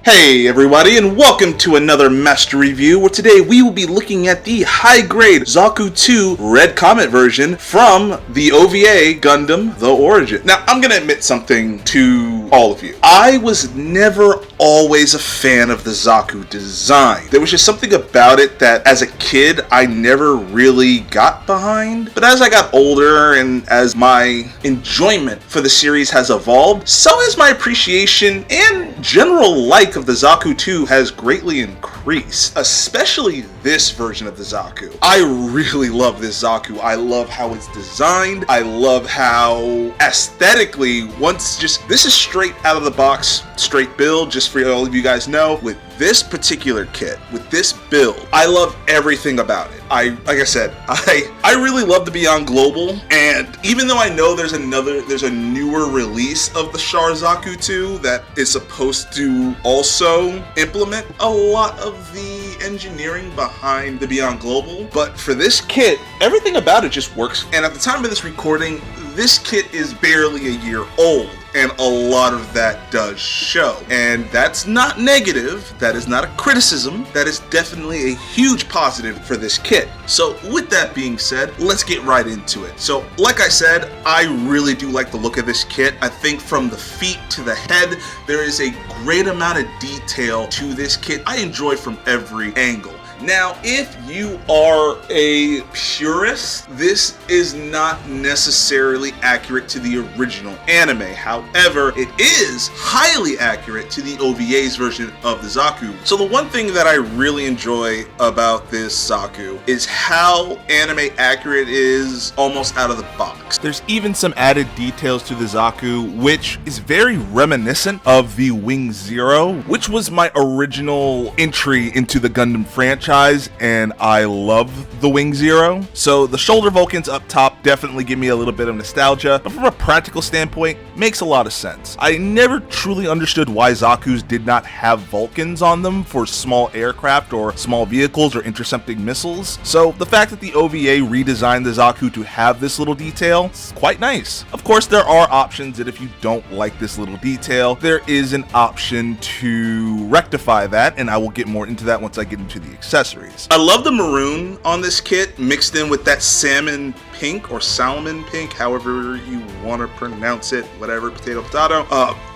Hey everybody, and welcome to another Master Review, where today we will be looking at the high-grade Zaku 2 Red Comet version from the OVA Gundam The Origin. Now, I'm gonna admit something to all of you. I was never always a fan of the Zaku design. There was just something about it that, as a kid, I never really got behind. But as I got older and as my enjoyment for the series has evolved, so has my appreciation and general like of the Zaku 2 has greatly increased, especially this version of the Zaku. I really love this Zaku. I love how it's designed. I love how aesthetically, this is straight out of the box, straight build, just for all of you guys know, with this particular kit, with this build, I love everything about it. Like I said, I really love the Beyond Global, and even though I know there's a newer release of the Char Zaku 2 that is supposed to also implement a lot of the engineering behind the Beyond Global, but for this kit, everything about it just works. And at the time of this recording, this kit is barely a year old, and a lot of that does show. And that's not negative, that is not a criticism, that is definitely a huge positive for this kit. So with that being said, let's get right into it. So like I said, I really do like the look of this kit. I think from the feet to the head, there is a great amount of detail to this kit I enjoy from every angle. Now, if you are a purist, this is not necessarily accurate to the original anime. However, it is highly accurate to the OVA's version of the Zaku. So the one thing that I really enjoy about this Zaku is how anime accurate it is almost out of the box. There's even some added details to the Zaku, which is very reminiscent of the Wing Zero, which was my original entry into the Gundam franchise. And I love the Wing Zero. So the shoulder Vulcans up top definitely give me a little bit of nostalgia, but from a practical standpoint, makes a lot of sense. I never truly understood why Zaku's did not have Vulcans on them for small aircraft or small vehicles or intercepting missiles. So the fact that the OVA redesigned the Zaku to have this little detail is quite nice. Of course, there are options that if you don't like this little detail, there is an option to rectify that, and I will get more into that once I get into the accessories. I love the maroon on this kit mixed in with that salmon pink or salmon pink, however you want to pronounce it, whatever, potato.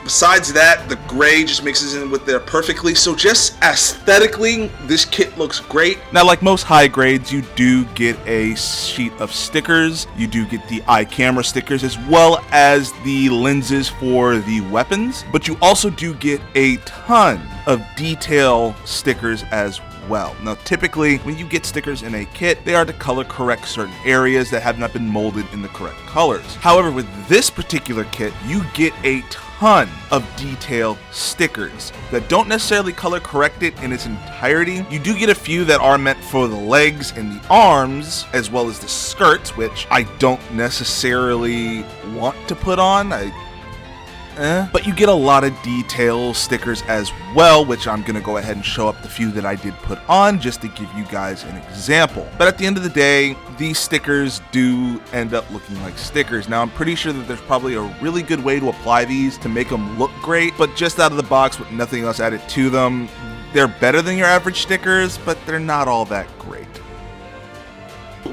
Besides that, the gray just mixes in with there perfectly. So just aesthetically, this kit looks great. Now, like most high grades, you do get a sheet of stickers. You do get the eye camera stickers as well as the lenses for the weapons, but you also do get a ton of detail stickers as well. Now, typically, when you get stickers in a kit, they are to color correct certain areas that have not been molded in the correct colors. However, with this particular kit, you get a ton of detail stickers that don't necessarily color correct it in its entirety. You do get a few that are meant for the legs and the arms, as well as the skirts, which I don't necessarily want to put on. But you get a lot of detail stickers as well, which I'm gonna go ahead and show up the few that I did put on just to give you guys an example. But at the end of the day, these stickers do end up looking like stickers. Now, I'm pretty sure that there's probably a really good way to apply these to make them look great, but just out of the box with nothing else added to them, they're better than your average stickers, but they're not all that great.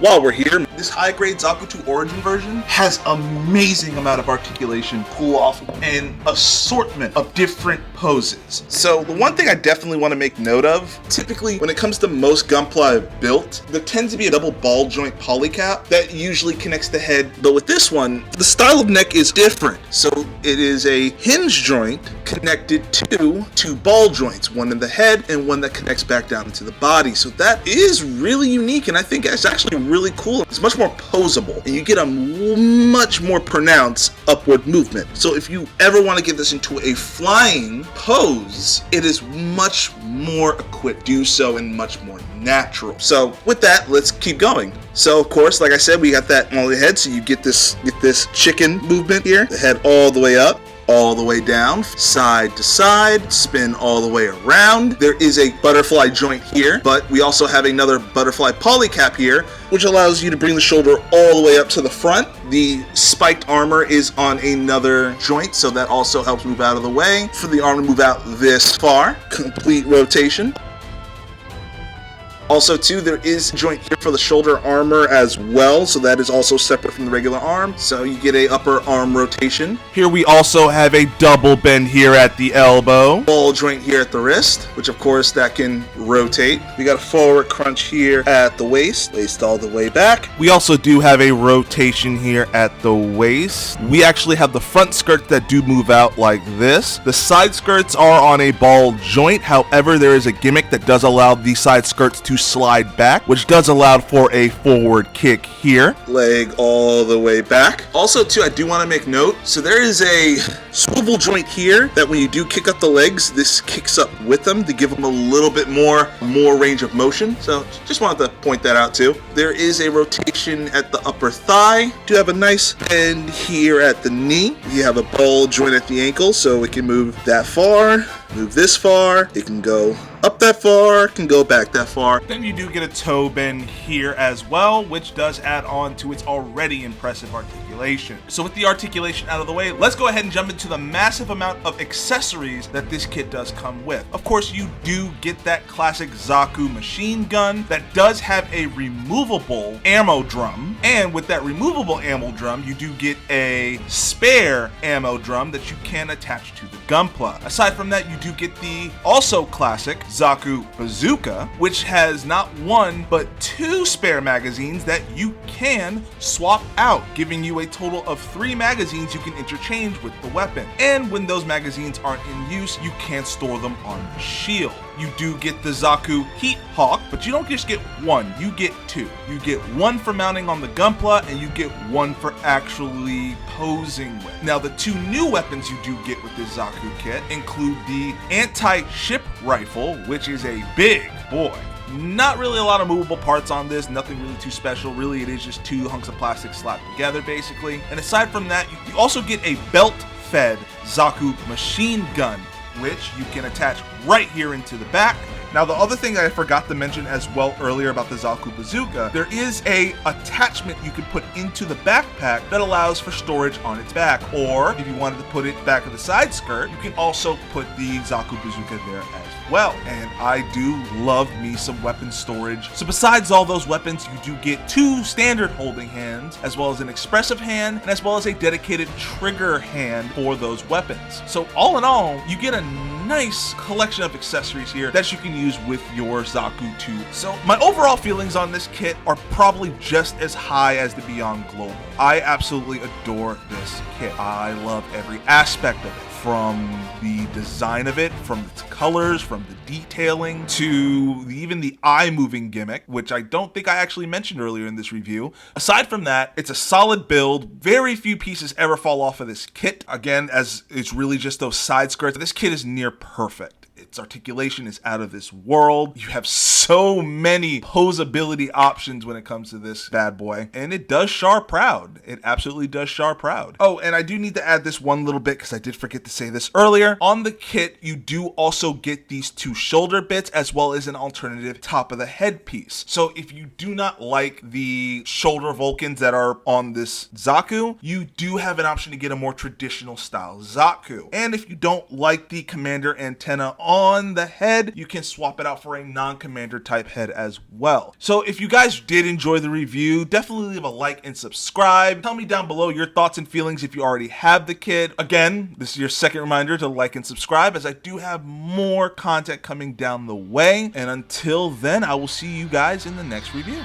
While we're here, this high-grade Zaku 2 Origin version has amazing amount of articulation, pull-off, and assortment of different poses. So the one thing I definitely want to make note of, typically when it comes to most Gunpla I've built, there tends to be a double ball joint polycap that usually connects the head, but with this one, the style of neck is different. So it is a hinge joint connected to two ball joints, one in the head and one that connects back down into the body. So that is really unique, and I think it's actually really cool. It's much more posable, and you get a much more pronounced upward movement. So if you ever want to get this into a flying pose, it is much more equipped to do so and much more natural. So with that, let's keep going. So of course, like I said, we got that on the head, so you get this chicken movement here, the head all the way up. all the way down, side to side, spin all the way around. There is a butterfly joint here, but we also have another butterfly polycap here, which allows you to bring the shoulder all the way up to the front. The spiked armor is on another joint, so that also helps move out of the way for the arm to move out this far. Complete rotation. Also, too, there is a joint here for the shoulder armor as well, so that is also separate from the regular arm, so you get a upper arm rotation. Here we also have a double bend here at the elbow. Ball joint here at the wrist, which of course that can rotate. We got a forward crunch here at the waist all the way back. We also do have a rotation here at the waist. We actually have the front skirts that do move out like this. The side skirts are on a ball joint, however, there is a gimmick that does allow the side skirts to slide back, which does allow for a forward kick here. Leg all the way back. Also, too, I do want to make note, so there is a swivel joint here that when you do kick up the legs, this kicks up with them to give them a little bit more range of motion. So just wanted to point that out too. There is a rotation at the upper thigh. Do have a nice bend here at the knee. You have a ball joint at the ankle, so it can move that far, move this far. It can go up that far, can go back that far. Then you do get a toe bend here as well, which does add on to its already impressive articulation. So with the articulation out of the way, let's go ahead and jump into the massive amount of accessories that this kit does come with. Of course, you do get that classic Zaku machine gun that does have a removable ammo drum. And with that removable ammo drum, you do get a spare ammo drum that you can attach to the Gunpla. Aside from that, you do get the also classic Zaku bazooka, which has not one but two spare magazines that you can swap out, giving you a total of 3 magazines you can interchange with the weapon. And when those magazines aren't in use, you can store them on the shield. You do get the Zaku Heat Hawk, but you don't just get one, you get 2. You get one for mounting on the Gunpla, and you get one for actually posing with. Now, the 2 new weapons you do get with this Zaku kit include the anti-ship rifle, which is a big boy. Not really a lot of movable parts on this, nothing really too special. Really, it is just 2 hunks of plastic slapped together, basically. And aside from that, you also get a belt-fed Zaku machine gun, which you can attach right here into the back. Now, the other thing that I forgot to mention as well earlier about the Zaku bazooka, there is a attachment you can put into the backpack that allows for storage on its back. Or if you wanted to put it back of the side skirt, you can also put the Zaku bazooka there as well. And I do love me some weapon storage. So besides all those weapons, you do get 2 standard holding hands, as well as an expressive hand, and as well as a dedicated trigger hand for those weapons. So all in all, you get a nice collection of accessories here that you can use with your Zaku 2. So my overall feelings on this kit are probably just as high as the Beyond Global. I absolutely adore this kit. I love every aspect of it, from the design of it, from its colors, from the detailing, to even the eye moving gimmick, which I don't think I actually mentioned earlier in this review. Aside from that, it's a solid build. Very few pieces ever fall off of this kit. Again, as it's really just those side skirts. This kit is near perfect. Its articulation is out of this world. You have so many posability options when it comes to this bad boy. And it does Char proud. It absolutely does Char proud. Oh, and I do need to add this one little bit because I did forget to say this earlier. On the kit, you do also get these 2 shoulder bits as well as an alternative top of the head piece. So if you do not like the shoulder Vulcans that are on this Zaku, you do have an option to get a more traditional style Zaku. And if you don't like the commander antenna on the head, you can swap it out for a non-commander type head as well. So if you guys did enjoy the review, definitely leave a like and subscribe. Tell me down below your thoughts and feelings if you already have the kit. Again, this is your second reminder to like and subscribe, as I do have more content coming down the way. And until then, I will see you guys in the next review.